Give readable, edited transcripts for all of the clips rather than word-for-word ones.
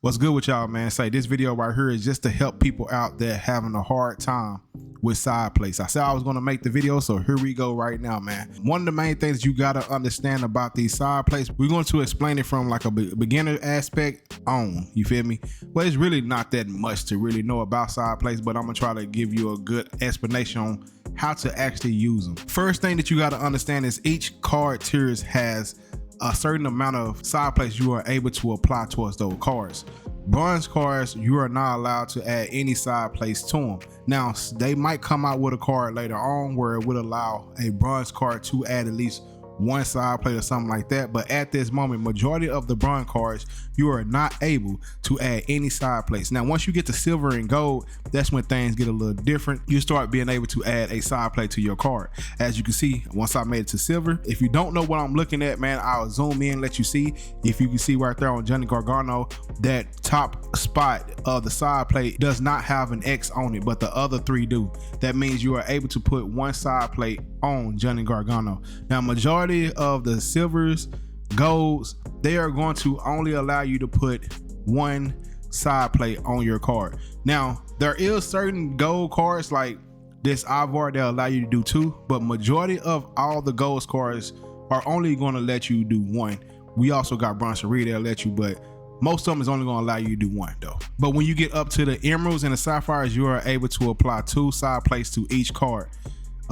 What's good with y'all, man? Say this video right here is just to help people out that having a hard time with side plates. I said I was going to make the video, so here we go right now, man. One of the main things you got to understand about these side plates, we're going to explain it from like a beginner aspect on, you feel me? Well, it's really not that much to really know about side plates, but I'm gonna try to give you a good explanation on how to actually use them. First thing that you got to understand is each card tiers has a certain amount of side plates you are able to apply towards those cards. Bronze cards, you are not allowed to add any side plates to them. Now, they might come out with a card later on where it would allow a bronze card to add at least one side plate or something like that, but at this moment, majority of the bronze cards, you are not able to add any side plates. Now, once you get to silver and gold, that's when things get a little different. You start being able to add a side plate to your card. As you can see, once I made it to silver, if you don't know what I'm looking at, man, I'll zoom in, let you see. If you can see right there on Johnny Gargano, that top spot of the side plate does not have an X on it, but the other three do. That means you are able to put one side plate on Johnny Gargano. Now, majority of the silvers, golds, they are going to only allow you to put one side plate on your card. Now, there is certain gold cards like this Ivar that allow you to do two, but majority of all the gold cards are only going to let you do one. We also got Bronzery that'll let you, but most of them is only going to allow you to do one though. But when you get up to the emeralds and the sapphires, you are able to apply two side plates to each card.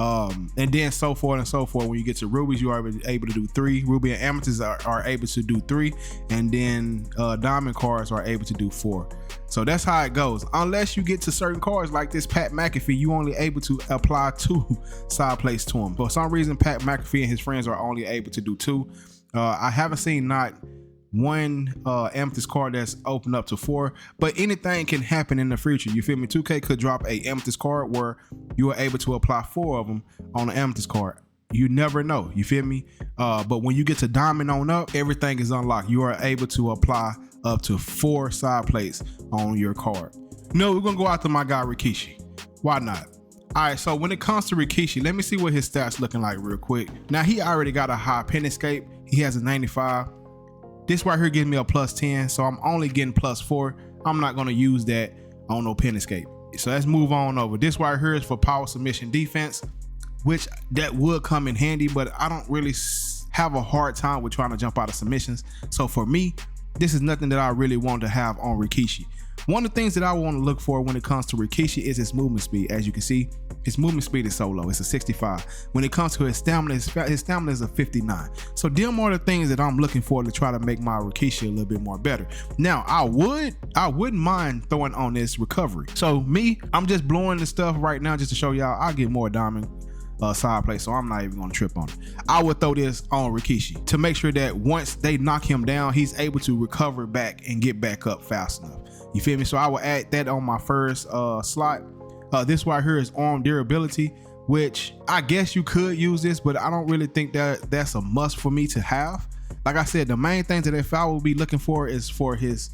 And then so forth and so forth. When you get to rubies, you are able to do three. Ruby and amethyst are able to do three, and then diamond cards are able to do four. So that's how it goes. Unless you get to certain cards like this Pat McAfee, you only able to apply two side plates to him. For some reason, Pat McAfee and his friends are only able to do two. I haven't seen not one amethyst card that's opened up to four, but anything can happen in the future, you feel me? 2K could drop a amethyst card where you are able to apply four of them on an amethyst card. You never know, you feel me? But when you get to diamond on up, everything is unlocked. You are able to apply up to four side plates on your card. No, we're gonna go after my guy Rikishi. Why not? All right, so when it comes to Rikishi, let me see what his stats looking like real quick. Now, he already got a high pin escape. He has a 95. This right here gives me a plus 10, so I'm only getting plus 4. I'm not gonna use that on no pin escape. So let's move on over. This right here is for power submission defense, which that would come in handy, but I don't really have a hard time with trying to jump out of submissions. So for me, this is nothing that I really want to have on Rikishi. One of the things that I want to look for when it comes to Rikishi is his movement speed. As you can see, his movement speed is so low. It's a 65. When it comes to his stamina is a 59. So them are the things that I'm looking for to try to make my Rikishi a little bit more better. Now, I wouldn't mind throwing on this recovery. So me, I'm just blowing the stuff right now just to show y'all I'll get more diamond side plate, so I'm not even gonna trip on it. I would throw this on Rikishi to make sure that once they knock him down, he's able to recover back and get back up fast enough. You feel me? So I will add that on my first slot. This right here is arm durability, which I guess you could use this, but I don't really think that that's a must for me to have. Like I said, the main things that if I will be looking for is for his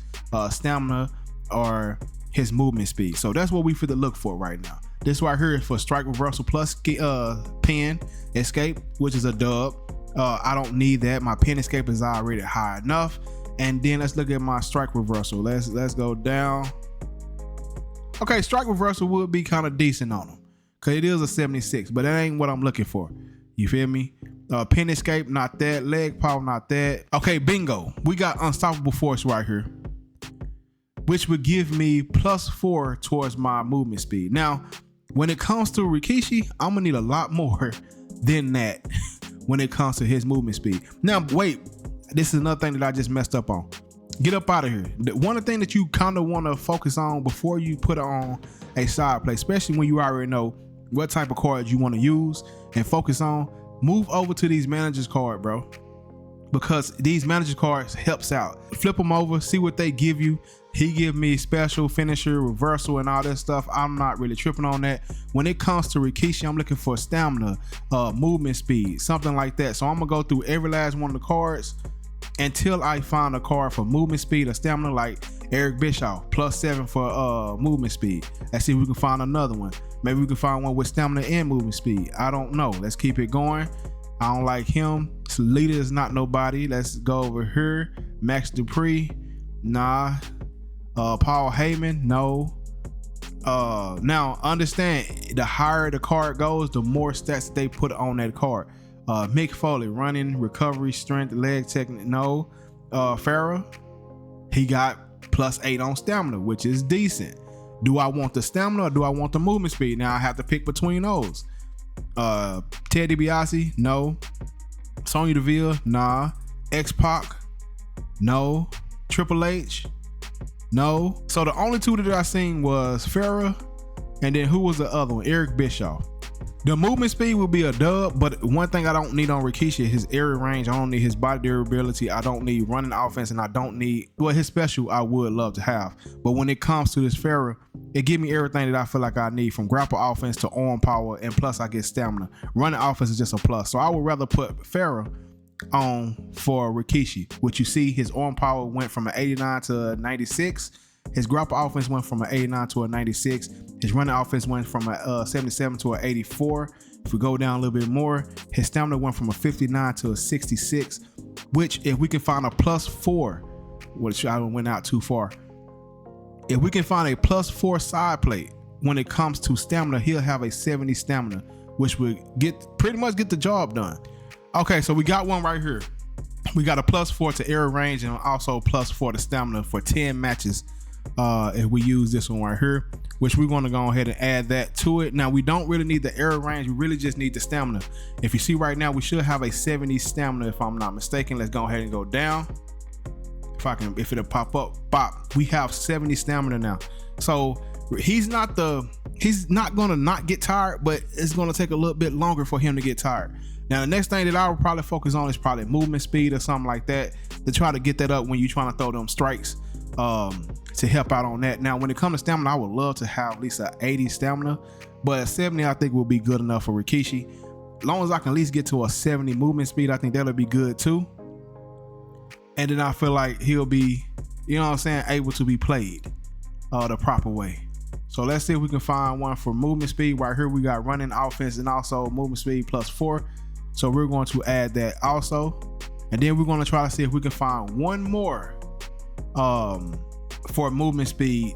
stamina or his movement speed. So that's what we for the look for right now. This right here is for strike reversal plus pin escape, which is a dub. I don't need that. My pin escape is already high enough. And then let's look at my strike reversal. Let's go down. Okay, strike reversal would be kind of decent on him because it is a 76, but that ain't what I'm looking for. You feel me? Pin escape, not that. Leg power, not that. Okay, bingo. We got unstoppable force right here, which would give me plus 4 towards my movement speed. Now, when it comes to Rikishi, I'm gonna need a lot more than that when it comes to his movement speed. Now, wait, this is another thing that I just messed up on. Get up out of here. One of the things that you kind of want to focus on before you put on a side plate, especially when you already know what type of cards you want to use and focus on, move over to these managers card, bro, because these manager cards helps out. Flip them over, see what they give you. He give me special, finisher, reversal, and all that stuff. I'm not really tripping on that. When it comes to Rikishi, I'm looking for stamina, movement speed, something like that. So I'm gonna go through every last one of the cards until I find a card for movement speed or stamina, like Eric Bischoff, plus 7 for movement speed. Let's see if we can find another one. Maybe we can find one with stamina and movement speed. I don't know. Let's keep it going. I don't like him. Salita is not nobody. Let's go over here. Max Dupree. Nah. Paul Heyman, no. Now understand, the higher the card goes, the more stats they put on that card. Mick Foley, running, recovery, strength, leg technique, no. Farrah, he got +8 on stamina, which is decent. Do I want the stamina or do I want the movement speed? Now I have to pick between those. Ted DiBiase, no. Sonya Deville, nah. X-Pac, no. Triple H, no. So the only two that I seen was Farrah, and then who was the other one? Eric Bischoff. The movement speed will be a dub, but one thing I don't need on Rikishi, his area range. I don't need his body durability. I don't need running offense, and I don't need, well, his special I would love to have. But when it comes to this Farrah, it give me everything that I feel like I need, from grapple offense to arm power, and plus I get stamina. Running offense is just a plus. So I would rather put Farrah on for Rikishi, which you see his arm power went from an 89 to a 96. His grapple offense went from an 89 to a 96. His running offense went from a 77 to an 84. If we go down a little bit more, his stamina went from a 59 to a 66, which if we can find a +4, which I went out too far. If we can find a +4 side plate when it comes to stamina, he'll have a 70 stamina, which would pretty much get the job done. Okay, so we got one right here. We got a +4 to area range and also +4 to stamina for 10 matches. If we use this one right here, which we're going to go ahead and add that to it. Now we don't really need the area range, we really just need the stamina. If you see right now, we should have a 70 stamina if I'm not mistaken. Let's go ahead and go down. If it'll pop up, bop, we have 70 stamina now. So he's not gonna not get tired, but it's gonna take a little bit longer for him to get tired. Now the next thing that I would probably focus on is probably movement speed or something like that, to try to get that up when you're trying to throw them strikes, to help out on that. Now when it comes to stamina, I would love to have at least an 80 stamina, but a 70 I think will be good enough for Rikishi. As long as I can at least get to a 70 movement speed, I think that'll be good too. And then I feel like he'll be, you know what I'm saying, able to be played the proper way. So let's see if we can find one for movement speed. Right here we got running offense and also movement speed +4. So we're going to add that also. And then we're going to try to see if we can find one more for movement speed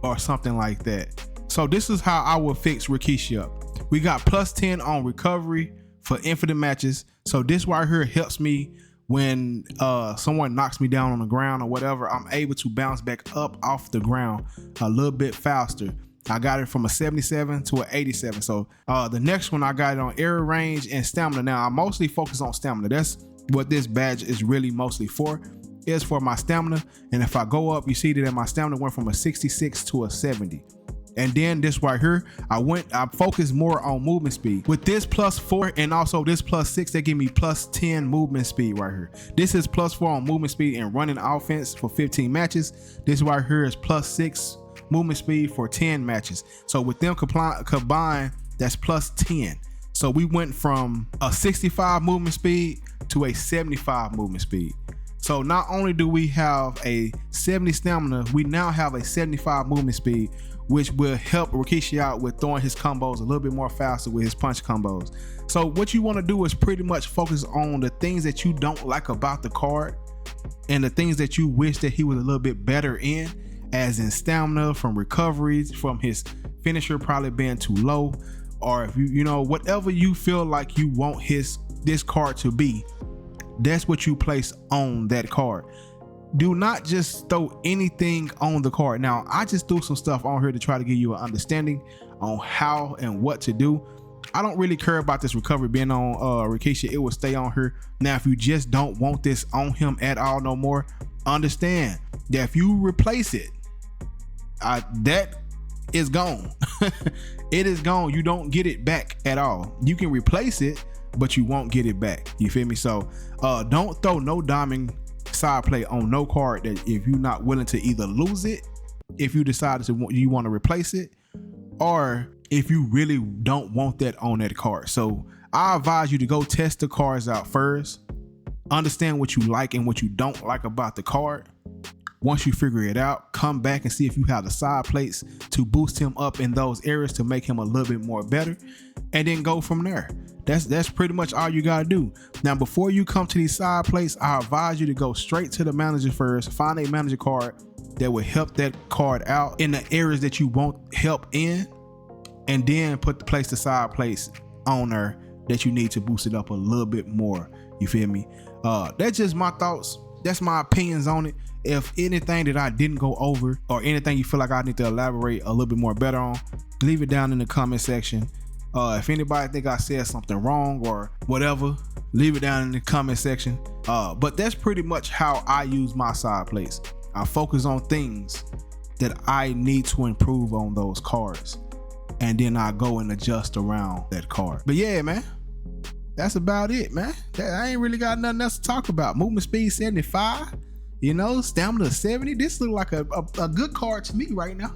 or something like that. So this is how I will fix Rikishi up. We got +10 on recovery for infinite matches. So this right here helps me when someone knocks me down on the ground or whatever. I'm able to bounce back up off the ground a little bit faster. I got it from a 77 to an 87. So the next one I got it on area range and stamina. Now I mostly focus on stamina. That's what this badge is really mostly for, is for my stamina. And if I go up, you see that my stamina went from a 66 to a 70. And then this right here, I focused more on movement speed. With this +4 and also this +6, they give me +10 movement speed right here. This is +4 on movement speed and running offense for 15 matches. This right here is +6 movement speed for 10 matches. So with them combined, that's +10. So we went from a 65 movement speed to a 75 movement speed. So not only do we have a 70 stamina, we now have a 75 movement speed, which will help Rikishi out with throwing his combos a little bit more faster with his punch combos. So what you want to do is pretty much focus on the things that you don't like about the card and the things that you wish that he was a little bit better in, as in stamina, from recoveries, from his finisher probably being too low, or if you know, whatever you feel like you want this card to be, that's what you place on that card. Do not just throw anything on the card. Now, I just threw some stuff on here to try to give you an understanding on how and what to do. I don't really care about this recovery being on Rikishi. It will stay on here. Now, if you just don't want this on him at all no more, understand that if you replace it, that is gone. It is gone. You don't get it back at all. You can replace it, but you won't get it back. You feel me? So don't throw no diamond side plate on no card that if you're not willing to either lose it, if you decide you want to replace it, or if you really don't want that on that card. So I advise you to go test the cards out first, understand what you like and what you don't like about the card. Once you figure it out, come back and see if you have the side plates to boost him up in those areas to make him a little bit more better, and then go from there. That's pretty much all you gotta do. Now, before you come to these side plates, I advise you to go straight to the manager first, find a manager card that will help that card out in the areas that you want help in, and then place the side plates on there that you need to boost it up a little bit more. You feel me? That's just my thoughts. That's my opinions on it. If anything that I didn't go over or anything you feel like I need to elaborate a little bit more better on, leave it down in the comment section. If anybody think I said something wrong or whatever, leave it down in the comment section. But that's pretty much how I use my side plates. I focus on things that I need to improve on those cards, and then I go and adjust around that card. But yeah, man, that's about it, man. I ain't really got nothing else to talk about. Movement speed 75, you know, stamina 70. This look like a good card to me right now.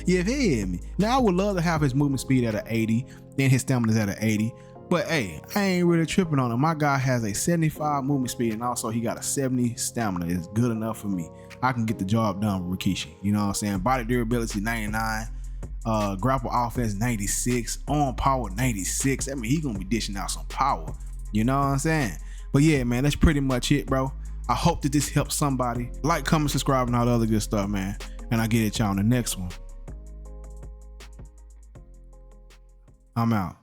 You feel me? Now I would love to have his movement speed at an 80, then his stamina's at an 80. But hey, I ain't really tripping on him. My guy has a 75 movement speed, and also he got a 70 stamina. It's good enough for me. I can get the job done with Rikishi. You know what I'm saying? Body durability 99. Grapple offense 96, arm power 96. I mean, he gonna be dishing out some power. You know what I'm saying? But yeah, man, that's pretty much it, bro. I hope that this helps somebody. Like, comment, subscribe, and all the other good stuff, man. And I'll get at y'all on the next one. I'm out.